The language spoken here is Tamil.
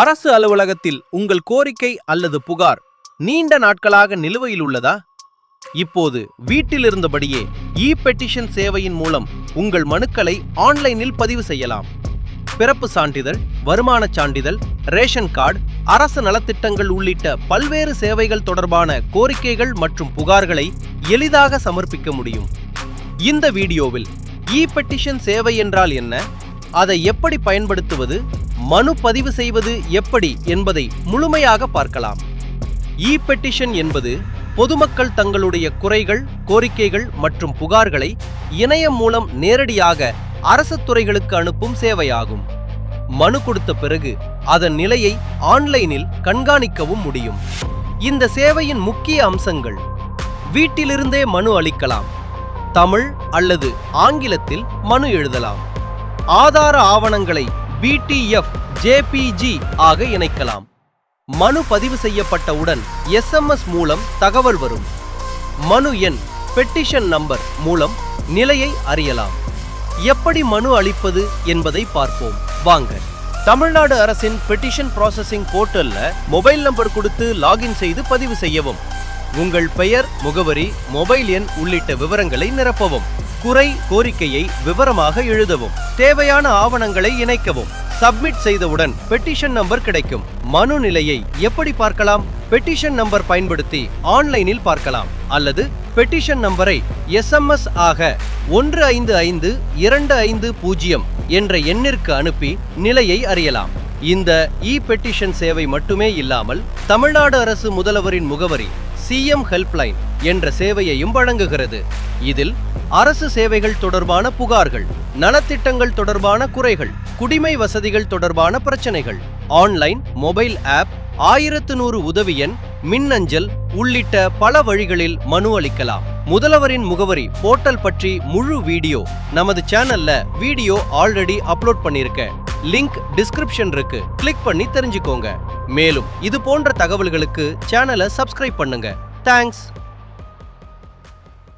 அரசு அலுவலகத்தில் உங்கள் கோரிக்கை அல்லது புகார் நீண்ட நாட்களாக நிலுவையில் உள்ளதா? இப்போது வீட்டிலிருந்தபடியே பெட்டிஷன் சேவையின் மூலம் உங்கள் மனுக்களை ஆன்லைனில் பதிவு செய்யலாம். பிறப்பு சான்றிதழ், வருமானச் சான்றிதழ், ரேஷன் கார்டு, அரசு நலத்திட்டங்கள் உள்ளிட்ட பல்வேறு சேவைகள் தொடர்பான கோரிக்கைகள் மற்றும் புகார்களை எளிதாக சமர்ப்பிக்க முடியும். இந்த வீடியோவில் பெட்டிஷன் சேவை என்றால் என்ன, அதை எப்படி பயன்படுத்துவது, மனு பதிவு செய்வது எப்படி என்பதை முழுமையாக பார்க்கலாம். பெட்டிஷன் என்பது பொதுமக்கள் தங்களுடைய குறைகள், கோரிக்கைகள் மற்றும் புகார்களை இணையம் மூலம் நேரடியாக அரசு துறைகளுக்கு அனுப்பும் சேவையாகும். மனு கொடுத்த பிறகு அதன் நிலையை ஆன்லைனில் கண்காணிக்கவும் முடியும். இந்த சேவையின் முக்கிய அம்சங்கள்: வீட்டிலிருந்தே மனு அளிக்கலாம், தமிழ் அல்லது ஆங்கிலத்தில் மனு எழுதலாம், ஆதார ஆவணங்களை BTF, JPG ஆக இணைக்கலாம், மனு பதிவு செய்யப்பட்டவுடன் SMS மூலம் தகவல் வரும், மனு எண் பெட்டிஷன் நம்பர் மூலம் நிலையை அறியலாம். எப்படி மனு அளிப்பது என்பதை பார்ப்போம் வாங்க. தமிழ்நாடு அரசின் பெட்டிஷன் ப்ராசஸிங் போர்ட்டல்ல மொபைல் நம்பர் கொடுத்து லாகின் செய்து பதிவு செய்யவும். உங்கள் பெயர், முகவரி, மொபைல் எண் உள்ளிட்ட விவரங்களை நிரப்பவும். குறை, கோரிக்கையை விவரமாக எழுதவும். தேவையான ஆவணங்களை இணைக்கவும். சப்மிட் செய்தவுடன் பெட்டிஷன் நம்பர் கிடைக்கும். மனு நிலையை எப்படி பார்க்கலாம்? பெட்டிஷன் நம்பர் பயன்படுத்தி ஆன்லைனில் பார்க்கலாம் அல்லது பெட்டிஷன் நம்பரை SMS ஆக 155250 என்ற எண்ணிற்கு அனுப்பி நிலையை அறியலாம். இந்த பெட்டிஷன் சேவை மட்டுமே இல்லாமல் தமிழ்நாடு அரசு முதல்வரின் முகவரி CM ஹெல்ப்லைன் என்ற சேவையையும் வழங்குகிறது. இதில் அரசு சேவைகள் தொடர்பான புகார்கள், நலத்திட்டங்கள் தொடர்பான குறைகள், குடிமை வசதிகள் தொடர்பான பிரச்சனைகள், ஆன்லைன், மொபைல் ஆப், 1100 உதவி எண், மின்னஞ்சல் உள்ளிட்ட பல வழிகளில் மனு அளிக்கலாம். முதல்வரின் முகவரி போர்ட்டல் பற்றி முழு வீடியோ நமது சேனல்ல ஆல்ரெடி அப்லோட் பண்ணிருக்கேன். லிங்க் டிஸ்கிரிப்ஷன் இருக்கு, கிளிக் பண்ணி தெரிஞ்சுக்கோங்க. மேலும் இது போன்ற தகவல்களுக்கு சேனலை சப்ஸ்கிரைப் பண்ணுங்க. தேங்க்ஸ்.